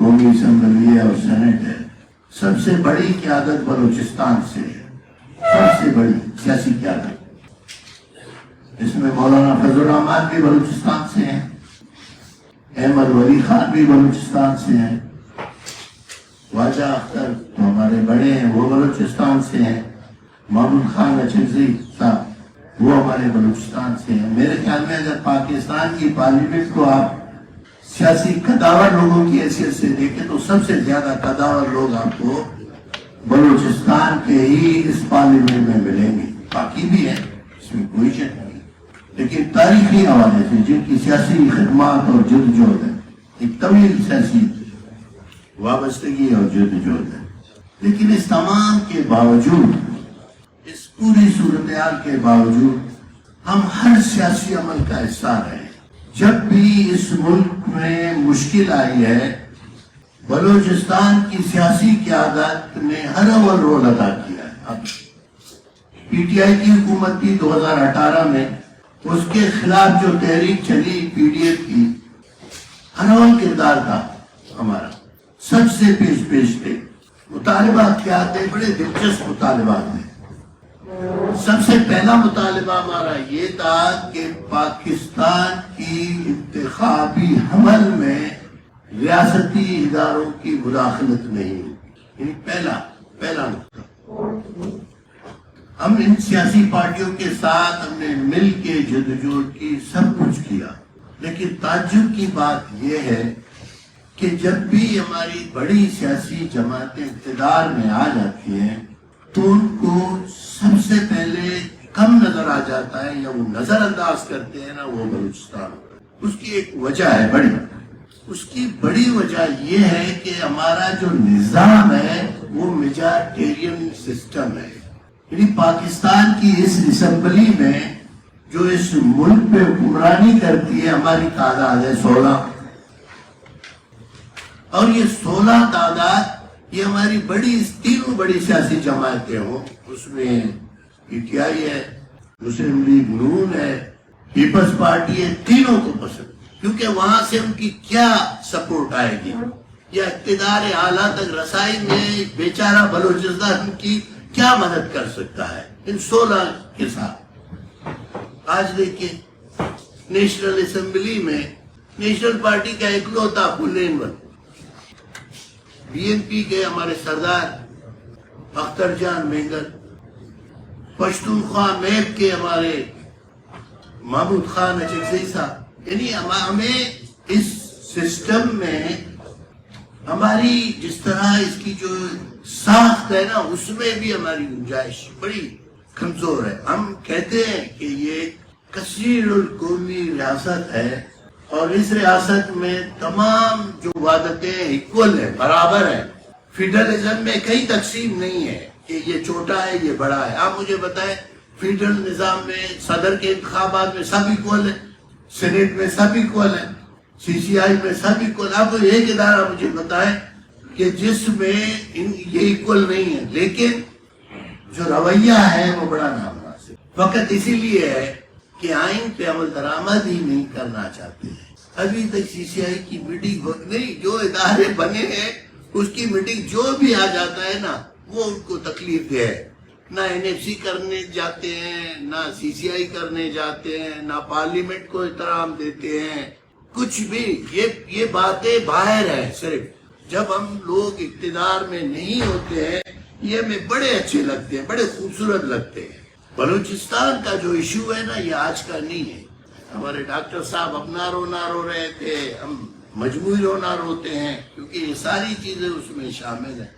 قومی اسمبلی ہے اور سینٹ ہے، سب سے بڑی قیادت بلوچستان سے ہے، سب سے بڑی سیاسی قیادت۔ اس میں مولانا فضل الرحمان بھی بلوچستان سے ہیں، احمد ولی خان بھی بلوچستان سے ہیں، واجہ اختر تو ہمارے بڑے ہیں وہ بلوچستان سے ہیں، محمود خان اچھزی صاحب وہ ہمارے بلوچستان سے ہیں۔ میرے خیال میں اگر پاکستان کی پارلیمنٹ کو آپ سیاسی قداور لوگوں کی حیثیت سے دیکھیں تو سب سے زیادہ قداور لوگ آپ کو بلوچستان کے ہی اس پارلیمنٹ میں ملیں گے، باقی بھی ہیں اس میں کوئی شک نہیں، لیکن تاریخی حوالے سے جن کی سیاسی خدمات اور جدوجہد ہے، ایک طویل سیاسی وابستگی اور جدوجہد ہے۔ لیکن اس تمام کے باوجود، اس پوری صورتحال کے باوجود ہم ہر سیاسی عمل کا حصہ رہے ہیں۔ جب بھی اس ملک میں مشکل آئی ہے، بلوچستان کی سیاسی قیادت نے ہر اول رول ادا کیا ہے۔ اب پی ٹی آئی کی حکومت تھی 2018 میں، اس کے خلاف جو تحریک چلی پی ڈی ایف کی، ہر اول کردار تھا ہمارا، سب سے پیش تھے۔ مطالبات کیا تھے؟ بڑے دلچسپ مطالبات تھے۔ سب سے پہلا مطالبہ ہمارا یہ تھا کہ پاکستان کی انتخابی عمل میں ریاستی اداروں کی مداخلت نہیں ہوگی، یعنی پہلا نقطہ۔ ہم ان سیاسی پارٹیوں کے ساتھ ہم نے مل کے جدوجہد کی، سب کچھ کیا، لیکن تعجب کی بات یہ ہے کہ جب بھی ہماری بڑی سیاسی جماعتیں اقتدار میں آ جاتی ہیں تو ان کو سب سے پہلے کم نظر آ جاتا ہے یا وہ نظر انداز کرتے ہیں نا، وہ بلوچستان۔ اس کی ایک وجہ ہے بڑی، اس کی بڑی وجہ یہ ہے کہ ہمارا جو نظام ہے وہ میجارٹیرین سسٹم ہے، یعنی پاکستان کی اس اسمبلی میں جو اس ملک پہ حکمرانی کرتی ہے ہماری تعداد ہے 16، اور یہ 16 تعداد یہ ہماری تینوں بڑی سیاسی جماعتیں ہوں، اس میں پی ٹی آئی ہے، مسلم لیگ نون ہے، پیپلز پارٹی ہے، تینوں کو پسند، کیونکہ وہاں سے ان کی کیا سپورٹ آئے گی یا اقتدار اعلیٰ تک رسائی میں بیچارہ بلوچستان کی کیا مدد کر سکتا ہے ان 16 کے ساتھ۔ آج دیکھیں نیشنل اسمبلی میں نیشنل پارٹی کا اکلوتا پلین بی این پی کے ہمارے سردار اختر جان مینگل، پشتونخوا میپ کے ہمارے محمود خان اچھزی صاحب، یعنی ہمیں اس سسٹم میں ہماری جس طرح اس کی جو ساخت ہے نا، اس میں بھی ہماری گنجائش بڑی کمزور ہے۔ ہم کہتے ہیں کہ یہ کثیر القومی ریاست ہے اور اس ریاست میں تمام جو وحدتیں ایکول ہیں، برابر ہیں، فیڈرلزم میں کئی تقسیم نہیں ہے کہ یہ چھوٹا ہے یہ بڑا ہے۔ آپ مجھے بتائیں، فیڈرل نظام میں صدر کے انتخابات میں سب ایکول ہیں، سینیٹ میں سب ایکول ہیں، سی سی آئی میں سب ایکول۔ آپ کو ایک ادارہ مجھے بتائیں کہ جس میں یہ ایکول نہیں ہے، لیکن جو رویہ ہے وہ بڑا نامناسب فقط اسی لیے ہے کہ آئین پہ عمل درآمد ہی نہیں کرنا چاہتے ہیں۔ ابھی تک سی سی آئی کی میٹنگ نہیں، جو ادارے بنے ہیں اس کی میٹنگ جو بھی آ جاتا ہے نا وہ ان کو تکلیف دہ ہے، نہ این ایف سی کرنے جاتے ہیں، نہ سی سی آئی کرنے جاتے ہیں، نہ پارلیمنٹ کو احترام دیتے ہیں، کچھ بھی۔ یہ باتیں باہر ہیں، صرف جب ہم لوگ اقتدار میں نہیں ہوتے ہیں یہ ہمیں بڑے اچھے لگتے ہیں، بڑے خوبصورت لگتے ہیں۔ بلوچستان کا جو ایشو ہے نا یہ آج کا نہیں ہے۔ ہمارے ڈاکٹر صاحب اپنا رونا رو رہے تھے، ہم مجموعی رونا روتے ہیں، کیونکہ یہ ساری چیزیں اس میں شامل ہیں۔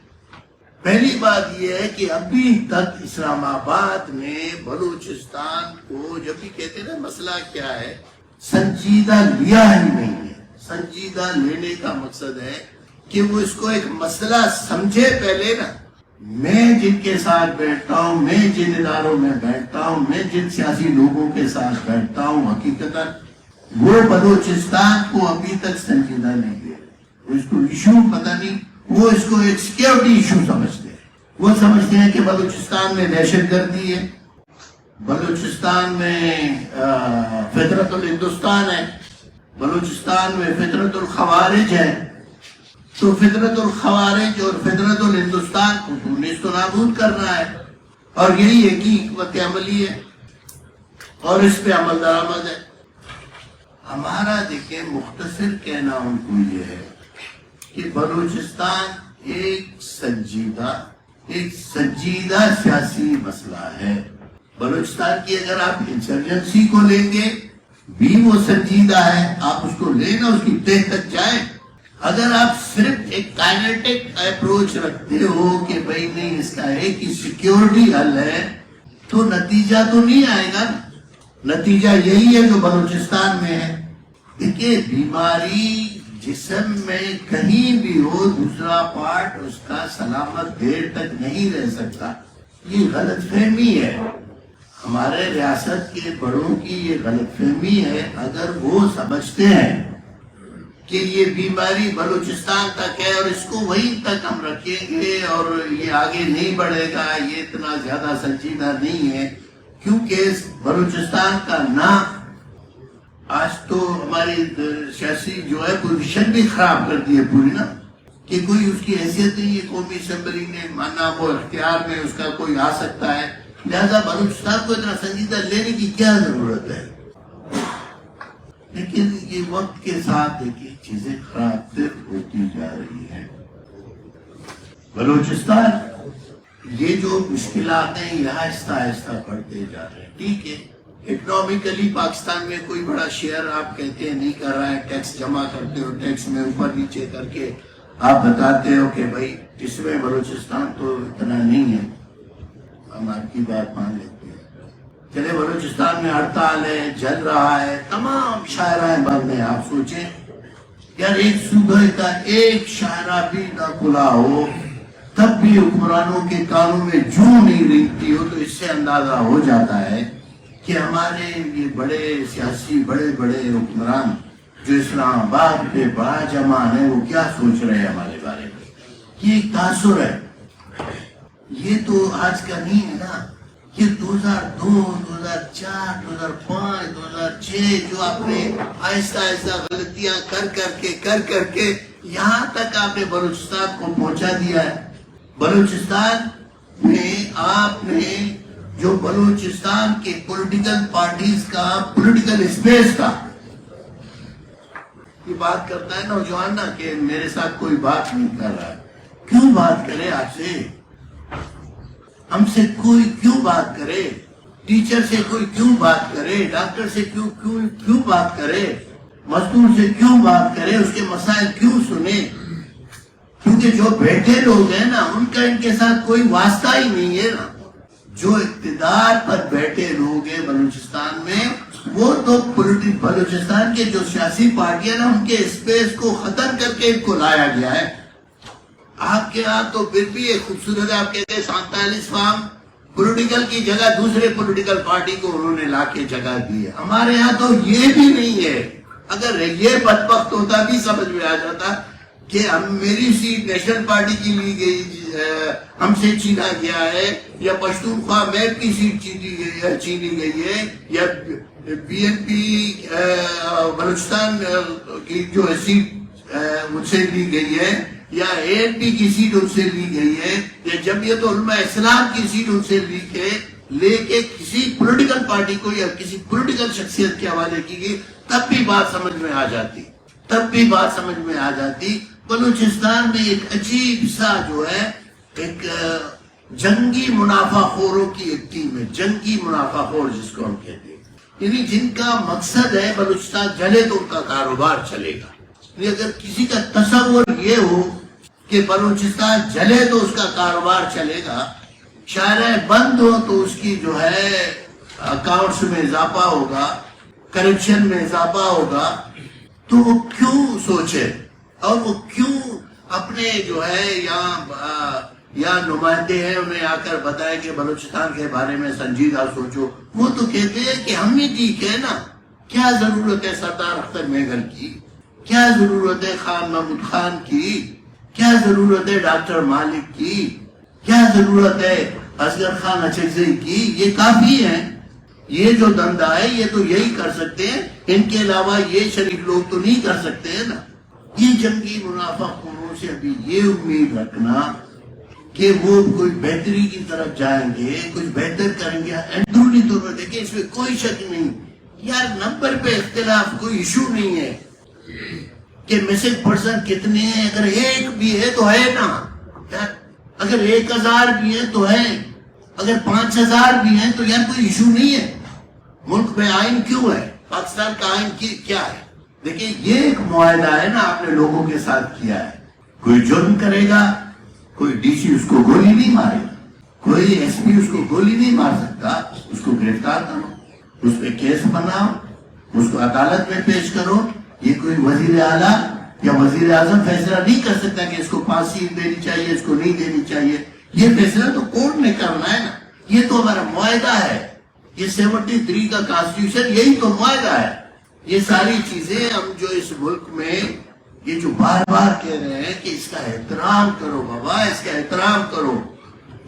پہلی بات یہ ہے کہ ابھی تک اسلام آباد نے بلوچستان کو جب بھی کہتے ہیں نا مسئلہ کیا ہے، سنجیدہ لیا ہی نہیں ہے۔ سنجیدہ لینے کا مقصد ہے کہ وہ اس کو ایک مسئلہ سمجھے پہلے نا۔ میں جن کے ساتھ بیٹھتا ہوں، میں جن اداروں میں بیٹھتا ہوں، میں جن سیاسی لوگوں کے ساتھ بیٹھتا ہوں، حقیقتاً وہ بلوچستان کو ابھی تک سنجیدہ نہیں لے رہے۔ وہ اس کو ایشو پتہ نہیں، وہ اس کو ایک سیکیورٹی ایشو سمجھتے ہیں۔ وہ سمجھتے ہیں کہ بلوچستان میں دہشت گردی ہے، بلوچستان میں فطرت الہندوستان ہے، بلوچستان میں فطرت الخوارج ہے، تو فطرت الخوارج اور فطرت الہندوستان کو نیست و نابود کرنا ہے، اور یہی ایک ہی حکمت عملی ہے اور اس پہ عمل درآمد ہے۔ ہمارا دیکھیں مختصر کہنا ان کو یہ ہے کہ بلوچستان ایک سنجیدہ سیاسی مسئلہ ہے۔ بلوچستان کی اگر آپ انسرجنسی کو لیں گے بھی وہ سنجیدہ ہے، آپ اس کو لیں نا، اس کی تہ تک جائیں۔ اگر آپ صرف ایک کائنیٹک اپروچ رکھتے ہو کہ بھئی نہیں اس کا ایک ہی سیکیورٹی حل ہے، تو نتیجہ تو نہیں آئے گا۔ نتیجہ یہی ہے جو بلوچستان میں ہے۔ دیکھیے بیماری جسم میں کہیں بھی ہو، دوسرا پارٹ اس کا سلامت دیر تک نہیں رہ سکتا، یہ غلط فہمی ہے۔ ہمارے ریاست کے بڑوں کی یہ غلط فہمی ہے۔ اگر وہ سمجھتے ہیں کہ یہ بیماری بلوچستان تک ہے اور اس کو وہیں تک ہم رکھیں گے اور یہ آگے نہیں بڑھے گا، یہ اتنا زیادہ سنجیدہ نہیں ہے، کیونکہ بلوچستان کا نام آج تو ہماری سیاسی جو ہے پوزیشن بھی خراب کر دی ہے پوری نا، کہ کوئی اس کی حیثیت نہیں ہے، قومی اسمبلی نے مانا وہ اختیار میں اس کا کوئی آ سکتا ہے، لہذا بلوچستان کو اتنا سنجیدہ لینے کی کیا ضرورت ہے۔ لیکن یہ وقت کے ساتھ دیکھیے چیزیں خراب ہوتی جا رہی ہیں۔ بلوچستان یہ جو مشکلات ہیں یہ آہستہ آہستہ بڑھتے جا رہے ہیں۔ ٹھیک ہے، اکنامیکلی پاکستان میں کوئی بڑا شیئر آپ کہتے ہیں نہیں کر رہا ہے، ٹیکس جمع کرتے ہو، ٹیکس میں اوپر نیچے کر کے آپ بتاتے ہو کہ بھائی اس میں بلوچستان تو اتنا نہیں ہے، ہم آپ کی بات مان لیتے ہیں۔ چلے بلوچستان میں ہڑتال ہے، جل رہا ہے، تمام شاعرائیں بند ہیں۔ آپ سوچیں یار ایک صوبے کا ایک شاعرہ بھی نہ کھلا ہو، تب بھی حکمرانوں کے کانوں میں جوں نہیں رینگتی ہو، تو اس سے اندازہ ہو جاتا ہے کہ ہمارے یہ بڑے سیاسی بڑے حکمران جو اسلام آباد پہ بڑا جمان ہے وہ کیا سوچ رہے ہیں ہمارے بارے میں۔ یہ ایک تاثر ہے، یہ تو آج کا نہیں ہے نا، یہ 2002 2004 2005 2006 جو آپ نے آہستہ آہستہ غلطیاں کر کے یہاں تک آپ نے بلوچستان کو پہنچا دیا ہے۔ بلوچستان میں آپ نے جو بلوچستان کے پولیٹیکل پارٹیز کا پولیٹیکل اسپیس کا یہ بات کرتا ہے نوجوان نا کہ میرے ساتھ کوئی بات نہیں کر رہا ہے، کیوں بات کرے آپ سے؟ ہم سے کوئی کیوں بات کرے؟ ٹیچر سے کوئی کیوں بات کرے؟ ڈاکٹر سے کیوں بات کرے؟ مزدور سے کیوں بات کرے؟ اس کے مسائل کیوں سنے؟ کیونکہ جو بیٹھے لوگ ہیں نا ان کا ان کے ساتھ کوئی واسطہ ہی نہیں ہے نا۔ جو اقتدار پر بیٹھے لوگ ہیں بلوچستان میں، وہ تو بلوچستان کے جو سیاسی پارٹیاں نا ان کے اسپیس کو ختم کر کے ان کو لایا گیا ہے۔ آپ کے ہاں تو پھر بھی ایک خوبصورت ہے، آپ کہتے ہیں 47 فارم پولیٹیکل کی جگہ دوسرے پولیٹیکل پارٹی کو انہوں نے لا کے جگہ دی ہے۔ ہمارے ہاں تو یہ بھی نہیں ہے۔ اگر یہ بدبخت ہوتا بھی سمجھ میں آ جاتا کہ میری سیٹ نیشنل پارٹی کی لی گئی، ہم سے چھینا گیا ہے، یا پشتونخوا میپ کی سیٹ چھینی گئی ہے، یا بی این پی بلوچستان کی جو سیٹ ان سے لی گئی ہے، یا اے این پی کی سیٹ ان سے لی گئی ہے، یا جمعیت علماء اسلام کی سیٹ ان سے لے کے کسی پولیٹیکل پارٹی کو یا کسی پولیٹیکل شخصیت کے حوالے کی گئی، تب بھی بات سمجھ میں آ جاتی۔ بلوچستان میں ایک عجیب سا جو ہے ایک جنگی منافع خوروں کی ایک ٹیم ہے، جنگی منافع خور جس کو ہم کہتے ہیں، یعنی جن کا مقصد ہے بلوچستان جلے تو ان کا کاروبار چلے گا۔ یعنی اگر کسی کا تصور یہ ہو کہ بلوچستان جلے تو اس کا کاروبار چلے گا، شاعریں بند ہو تو اس کی جو ہے اکاؤنٹس میں اضافہ ہوگا، کرپشن میں اضافہ ہوگا، تو وہ کیوں سوچے اور وہ کیوں اپنے جو ہے یا نمائندے ہیں انہیں آ کر بتائے کہ بلوچستان کے بارے میں سنجیدہ سوچو۔ وہ تو کہتے ہیں کہ ہم ہی ٹھیک ہے نا، کیا ضرورت ہے سردار اختر میگل کی، کیا ضرورت ہے خان محمود خان کی، کیا ضرورت ہے ڈاکٹر مالک کی، کیا ضرورت ہے اصغر خان اچکزئی کی، یہ کافی ہیں، یہ جو دندہ ہے یہ تو یہی کر سکتے ہیں، ان کے علاوہ یہ شریف لوگ تو نہیں کر سکتے ہیں نا۔ یہ جنگی منافع خوروں لوگوں سے ابھی یہ امید رکھنا کہ وہ کوئی بہتری کی طرف جائیں گے, کچھ بہتر کریں گے. اندرونی طور پر دیکھیں, اس میں کوئی شک نہیں یار, نمبر پہ اختلاف کوئی ایشو نہیں ہے کہ میسج پرسن کتنے ہیں. اگر ایک بھی ہے تو ہے نا یار, اگر 1000 بھی ہے تو ہے, اگر 5000 بھی ہیں تو یار کوئی ایشو نہیں ہے. ملک میں آئین کیوں ہے؟ پاکستان کا آئین کیا ہے؟ دیکھیں یہ ایک معاہدہ ہے نا, آپ نے لوگوں کے ساتھ کیا ہے. کوئی جرم کرے گا, کوئی ڈی سی اس کو گولی نہیں مارے گا, کوئی ایس پی اس کو گولی نہیں مار سکتا. اس کو گرفتار کرو, اس پہ کیس بناؤ, اس کو عدالت میں پیش کرو. یہ کوئی وزیر اعلیٰ یا وزیر اعظم فیصلہ نہیں کر سکتا کہ اس کو پھانسی دینی چاہیے, اس کو نہیں دینی چاہیے. یہ فیصلہ تو کورٹ نے کرنا ہے نا. یہ تو ہمارا معاہدہ ہے, یہ 73 کا کانسٹیٹیوشن یہی تو معاہدہ ہے. یہ ساری چیزیں ہم جو اس ملک میں یہ جو بار بار کہہ رہے ہیں کہ اس کا احترام کرو بابا, اس کا احترام کرو.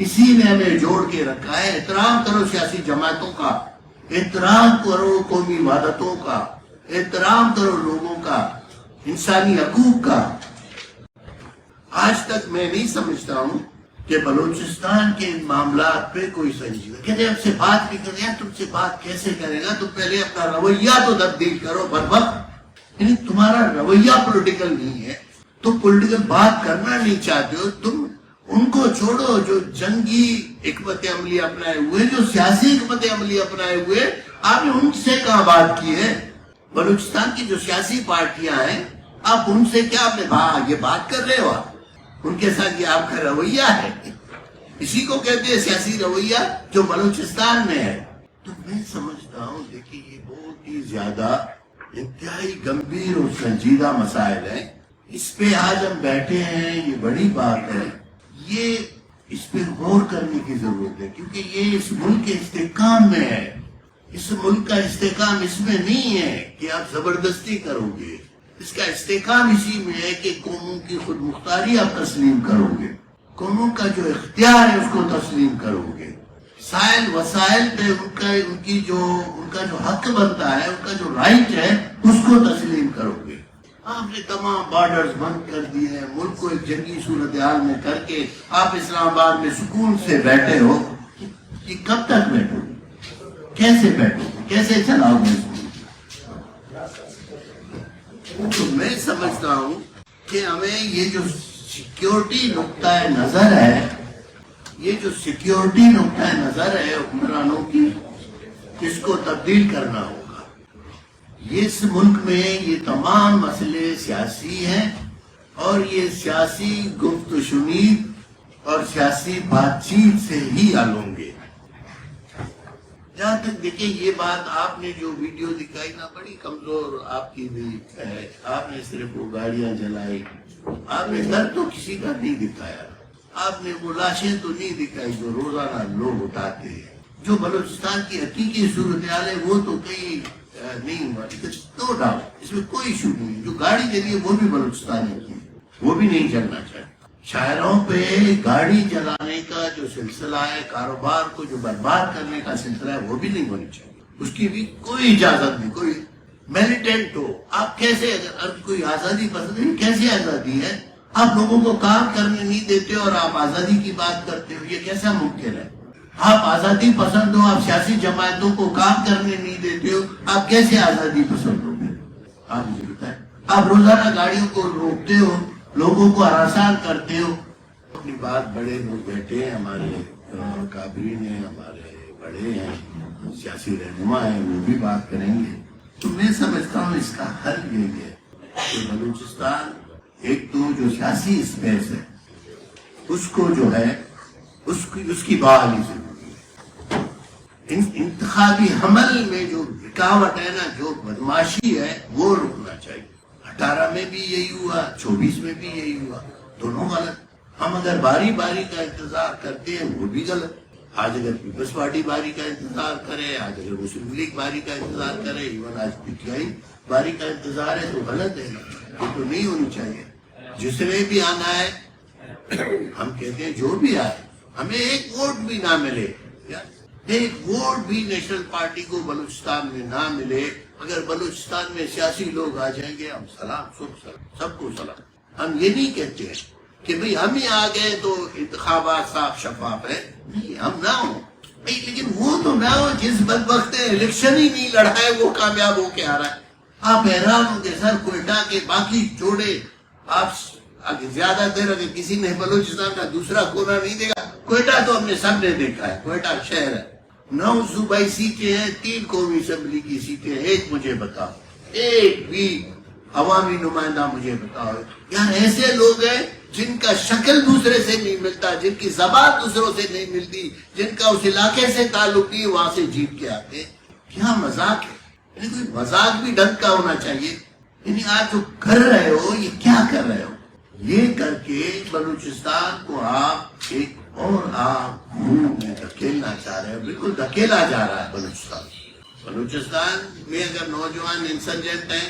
اسی نے ہمیں جوڑ کے رکھا ہے. احترام کرو سیاسی جماعتوں کا, احترام کرو قومی وحدتوں کا, احترام کرو لوگوں کا, انسانی حقوق کا. آج تک میں نہیں سمجھتا ہوں کہ بلوچستان کے ان معاملات پہ کوئی سنجیدہ کہتے ہیں ہم سے بات نہیں کریں. تم سے بات کیسے کرے گا؟ تم پہلے اپنا رویہ تو تبدیل کرو. بربق یعنی تمہارا رویہ پولیٹیکل نہیں ہے, تم پولیٹیکل بات کرنا نہیں چاہتے ہو. تم ان کو چھوڑو جو جنگی حکمت عملی اپنائے ہوئے, جو سیاسی حکمت عملی اپنائے ہوئے, آپ نے ان سے کہاں بات کی ہے؟ بلوچستان کی جو سیاسی پارٹیاں ہیں, آپ ان سے کیا آپ یہ بات کر رہے ہو؟ ان کے ساتھ یہ آپ کا رویہ ہے. اسی کو کہتے ہیں سیاسی رویہ جو بلوچستان میں ہے. تو میں سمجھتا ہوں دیکھیے یہ بہت ہی زیادہ انتہائی گمبھیر اور سنجیدہ مسائل ہیں. اس پہ آج ہم بیٹھے ہیں, یہ بڑی بات ہے. یہ اس پہ غور کرنے کی ضرورت ہے کیونکہ یہ اس ملک کے استحکام میں ہے. اس ملک کا استحکام اس میں نہیں ہے کہ آپ زبردستی کرو گے. اس کا استحکام اسی میں ہے کہ قوموں کی خود مختاری آپ تسلیم کرو گے, قوموں کا جو اختیار ہے اس کو تسلیم کرو گے. سائل وسائل پہ ان کا جو حق بنتا ہے, ان کا جو رائٹ ہے, اس کو تسلیم کرو گے. آپ نے تمام بارڈرز بند کر دیے ہیں, ملک کو ایک جنگی صورتحال میں کر کے آپ اسلام آباد میں سکون سے بیٹھے ہو. کہ کب تک بیٹھو گے, کیسے بیٹھو گے, کیسے چلاؤ گے؟ تو میں سمجھتا ہوں کہ ہمیں یہ جو سیکیورٹی نقطہ نظر ہے, یہ جو سیکیورٹی نقطہ نظر ہے حکمرانوں کی, اس کو تبدیل کرنا ہوگا. اس ملک میں یہ تمام مسئلے سیاسی ہیں اور یہ سیاسی گفت و شنید اور سیاسی بات چیت سے ہی حل ہوں گے. جہاں تک دیکھیں یہ بات آپ نے جو ویڈیو دکھائی نا, بڑی کمزور آپ کی بھی ہے. آپ نے صرف وہ گاڑیاں جلائی, آپ نے گھر تو کسی کا نہیں دکھایا, آپ نے وہ لاشیں تو نہیں دکھائی جو روزانہ لوگ اٹھاتے ہیں. جو بلوچستان کی حقیقی صورتحال ہے وہ تو کہیں نہیں ہوا. نو ڈاؤٹ, اس میں کوئی ایشو نہیں. جو گاڑی جلی ہے وہ بھی بلوچستانی کی, وہ بھی نہیں چلنا چاہیے. شاعروں پہ گاڑی جلانے کا جو سلسلہ ہے, کاروبار کو جو برباد کرنے کا سلسلہ ہے, وہ بھی نہیں ہونی چاہیے. اس کی بھی کوئی اجازت نہیں. کوئی میلیٹنٹ ہو, آپ کیسے, اگر کوئی آزادی پسند ہے, کیسے آزادی ہے؟ آپ لوگوں کو کام کرنے نہیں دیتے اور آپ آزادی کی بات کرتے ہو, یہ کیسا ممکن ہے؟ آپ آزادی پسند ہو, آپ سیاسی جماعتوں کو کام کرنے نہیں دیتے ہو, آپ کیسے آزادی پسند ہو گے؟ آپ مجھے بتائیں. آپ روزانہ گاڑیوں کو روکتے ہو, لوگوں کو ہراساں کرتے ہو. اپنی بات بڑے لوگ بیٹھے ہیں, ہمارے کابرین ہیں, ہمارے بڑے ہیں, سیاسی رہنما ہیں, وہ بھی بات کریں گے. تو میں سمجھتا ہوں اس کا حل یہ ہے کہ بلوچستان ایک تو جو سیاسی اسپیس ہے اس کو جو ہے اس کی بحالی ضروری ہے. انتخابی حمل میں جو رکاوٹ ہے نا, جو بدماشی ہے, وہ رکنا چاہیے. 18 میں بھی یہی ہوا, 24 میں بھی یہی ہوا, دونوں غلط. ہم اگر باری باری کا انتظار کرتے ہیں وہ بھی غلط. آج اگر پیپلز پارٹی باری کا انتظار کرے, آج اگر مسلم لیگ باری کا انتظار کرے, ایون آج پی ٹی آئی باری کا انتظار ہے, تو غلط ہے. یہ تو نہیں ہونی چاہیے. جس نے بھی آنا ہے, ہم کہتے ہیں جو بھی آئے, ہمیں ایک ووٹ بھی نہ ملے, ایک ووٹ بھی نیشنل پارٹی کو بلوچستان میں نہ ملے, اگر بلوچستان میں سیاسی لوگ آ جائیں گے, ہم سلام, سب کو سلام. ہم یہ نہیں کہتے ہیں کہ بھئی ہم ہی آ گئے تو انتخابات صاف شفاف ہے، نہیں ہم نہ ہوں بھئی، لیکن وہ تو نہ ہو جس بدبخت نے الیکشن ہی نہیں لڑا ہے وہ کامیاب ہو کے آ رہا ہے۔ آپ حیران ہوں گے سر، کوئٹہ کے باقی جوڑے آپ اگر زیادہ دیر اگر کسی نے بلوچستان کا دوسرا کونا نہیں دیکھا، کوئٹہ تو ہم نے سب نے دیکھا ہے، کوئٹہ شہر ہے، 9 صوبائی سیٹیں ہیں، 3 قومی اسمبلی کی سیٹیں ہیں، ایک مجھے بتاؤ، ایک بھی عوامی نمائندہ مجھے بتاؤ۔ یار ایسے لوگ ہیں جن کا شکل دوسرے سے نہیں ملتا، جن کی زبان دوسروں سے نہیں ملتی، جن کا اس علاقے سے تعلق نہیں، وہاں سے جیت کے آتے ہیں۔ کیا مذاق ہے؟ یعنی کوئی مذاق بھی ڈھنگ کا ہونا چاہیے۔ یعنی آج جو کر رہے ہو یہ کیا کر رہے ہو؟ یہ کر کے بلوچستان کو آپ ایک اور آپ منہ میں دھکیلنا چاہ رہے ہیں، بالکل دھکیلا جا رہا ہے بلوچستان۔ بلوچستان میں اگر نوجوان انسرجنٹ ہیں،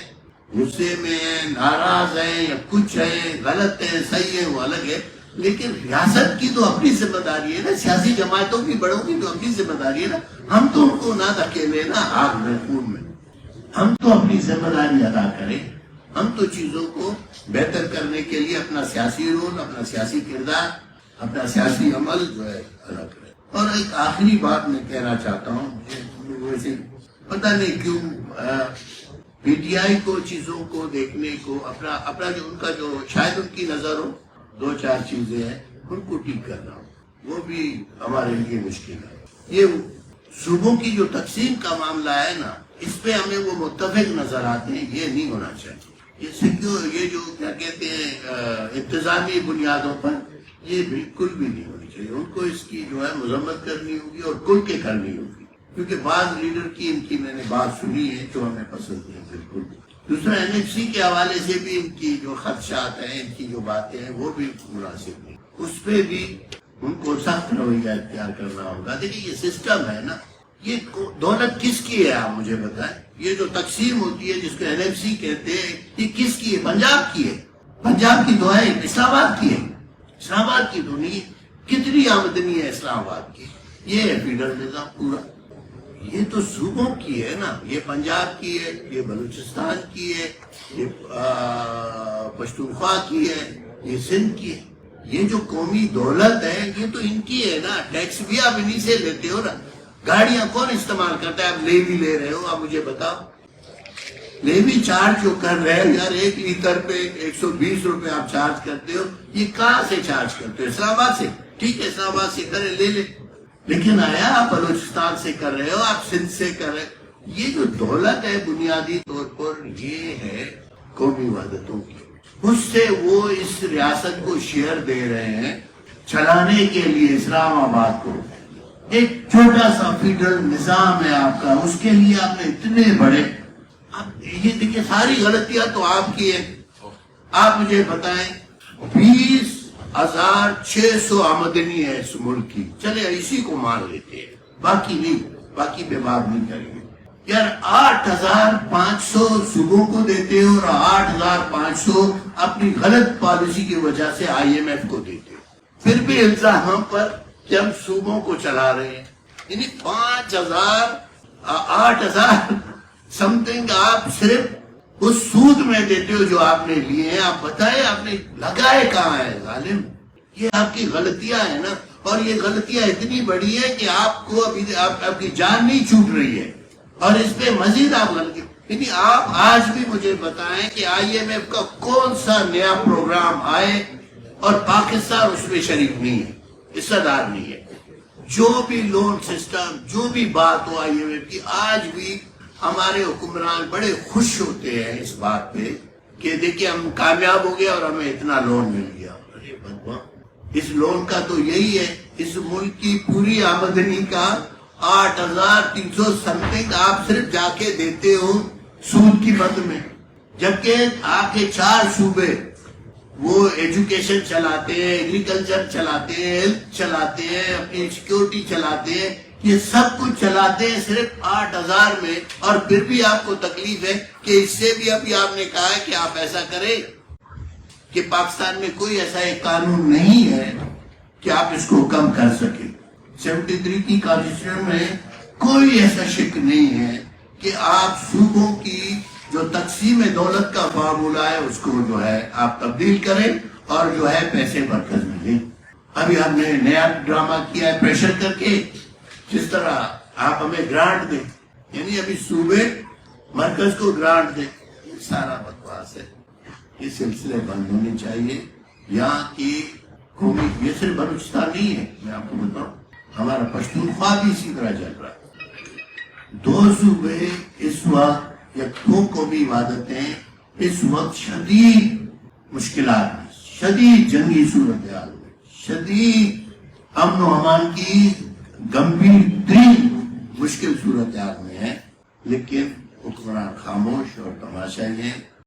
غصے میں ہیں، ناراض ہیں یا کچھ ہیں، غلط ہیں، صحیح ہیں، وہ الگ ہے، لیکن ریاست کی تو اپنی ذمہ داری ہے نا، سیاسی جماعتوں کی بڑوں کی تو اپنی ذمہ داری ہے نا، ہم تو ان کو نہ دھکیلیں نا آگ میں خون میں، ہم تو اپنی ذمہ داری ادا کریں، ہم تو چیزوں کو بہتر کرنے کے لیے اپنا سیاسی رول، اپنا سیاسی کردار، اپنا سیاسی عمل جو ہے ادا کریں۔ اور ایک آخری بات میں کہنا چاہتا ہوں، ویسے پتہ نہیں کیوں پی ٹی آئی کو چیزوں کو دیکھنے کو اپنا جو ان کا جو شاید ان کی نظر ہو 2-4 چیزیں ہیں ان کو ٹھیک کرنا ہو، وہ بھی ہمارے لیے مشکل ہے۔ یہ صوبوں کی جو تقسیم کا معاملہ ہے نا، اس پہ ہمیں وہ متفق نظر آتے ہیں، یہ نہیں ہونا چاہیے۔ یہ جو کیا کہتے ہیں انتظامی بنیادوں پر، یہ بالکل بھی نہیں ہونی چاہیے۔ ان کو اس کی جو ہے مذمت کرنی ہوگی اور کھل کے کرنی ہوگی، کیونکہ بعض لیڈر کی ان کی میں نے بات سنی ہے جو ہمیں پسند نہیں بالکل۔ دوسرا NFC کے حوالے سے بھی ان کی جو خدشات ہیں، ان کی جو باتیں ہیں وہ بھی مناسب نہیں، اس پہ بھی ان کو سخت رویہ اختیار کرنا ہوگا۔ دیکھیے یہ سسٹم ہے نا، یہ دولت کس کی ہے آپ مجھے بتائیں؟ یہ جو تقسیم ہوتی ہے جس کو NFC کہتے ہیں، یہ کس کی ہے؟ پنجاب کی ہے؟ پنجاب کی تو ہے، اسلام آباد کی ہے؟ اسلام آباد کی تو نہیں۔ کتنی آمدنی ہے اسلام آباد کی؟ یہ ہے فیڈرل نظام پورا، یہ تو صوبوں کی ہے نا، یہ پنجاب کی ہے، یہ بلوچستان کی ہے، یہ پشتونخوا کی ہے، یہ سندھ کی ہے۔ یہ جو قومی دولت ہے یہ تو ان کی ہے نا، ٹیکس بھی آپ انہی سے لیتے ہو نا۔ گاڑیاں کون استعمال کرتا ہے؟ آپ لیوی لے رہے ہو، آپ مجھے بتاؤ، لیوی چارج جو کر رہے ہیں یار، 1 لیٹر پہ 120 روپے آپ چارج کرتے ہو، یہ کہاں سے چارج کرتے ہو؟ اسلام آباد سے؟ ٹھیک ہے اسلام آباد سے کریں، لے لیں، لیکن آیا آپ بلوچستان سے کر رہے ہو، آپ سندھ سے کر رہے ہو۔ یہ جو دولت ہے بنیادی طور پر یہ ہے قومی وحدتوں کی، اس سے وہ اس ریاست کو شیئر دے رہے ہیں چلانے کے لیے اسلام آباد کو۔ ایک چھوٹا سا فیڈرل نظام ہے آپ کا، اس کے لیے آپ نے اتنے بڑے، اب یہ دیکھیں ساری غلطیاں تو آپ کی ہیں۔ آپ مجھے بتائیں 20,600 آمدنی ہے اس ملک کی، چلے اسی کو مان لیتے ہیں، باقی نہیں، باقی پہ بات نہیں کریں گے۔ یار 8,500 صوبوں کو دیتے ہو اور 8,500 اپنی غلط پالیسی کی وجہ سے IMF کو دیتے ہو، پھر بھی الزام ہم پر کہ ہم صوبوں کو چلا رہے ہیں۔ یعنی 8,000 سمتنگ آپ صرف اس سود میں دیتے ہو جو آپ نے لیے ہیں۔ آپ بتائیں آپ نے لگائے کہاں ہے ظالم؟ یہ آپ کی غلطیاں ہیں نا، اور یہ غلطیاں اتنی بڑی ہے کہ آپ کو ابھی آپ کی جان نہیں چھوٹ رہی ہے، اور اس پہ مزید آپ غلطی۔ یعنی آپ آج بھی مجھے بتائیں کہ IMF کا کون سا نیا پروگرام آئے اور پاکستان اس میں شریک نہیں ہے، حصہ دار نہیں ہے۔ جو بھی لون سسٹم، جو بھی بات ہو IMF کی، آج بھی ہمارے حکمران بڑے خوش ہوتے ہیں اس بات پہ کہ دیکھیں ہم کامیاب ہو گئے اور ہمیں اتنا لون مل گیا۔ ارے بدوا، اس لون کا تو یہی ہے، اس ملک کی پوری آمدنی کا 8,300 سمتنگ آپ صرف جا کے دیتے ہو سود کی مد میں، جبکہ آپ کے 4 صوبے وہ ایجوکیشن چلاتے ہیں، ایگریکلچر چلاتے ہیں، ہیلتھ چلاتے ہیں، اپنی سیکیورٹی چلاتے ہیں، یہ سب کچھ چلاتے ہیں صرف 8,000 میں، اور پھر بھی آپ کو تکلیف ہے کہ اس سے بھی ابھی آپ نے کہا ہے کہ آپ ایسا کریں کہ پاکستان میں کوئی ایسا ایک قانون نہیں ہے کہ آپ اس کو کم کر سکیں۔ 73 کی کانسٹیٹیوشن میں کوئی ایسا شک نہیں ہے کہ آپ صوبوں کی جو تقسیم دولت کا فارمولہ ہے اس کو جو ہے آپ تبدیل کریں اور جو ہے پیسے مرکز میں دیں. ابھی ہم نے نیا ڈرامہ کیا ہے پریشر کر کے، جس طرح آپ ہمیں گرانٹ دیں، یعنی ابھی صوبے مرکز کو گرانٹ دیں. یہ سارا بکواس ہے. یہ سلسلے بند ہونے چاہیے. یہاں کی قومی، یہ صرف بلوچستان نہیں ہے، میں آپ کو بتاؤں ہمارا پشتونخوا بھی اسی طرح چل رہا ہے. 2 صوبے اس وقت یا 2 قومی عبادتیں اس وقت شدید مشکلات میں، شدید جنگی صورتحال میں، شدید امن و امان کی گمبھیر ترین مشکل صورتحال میں ہے، لیکن حکمران خاموش اور تماشائی ہیں.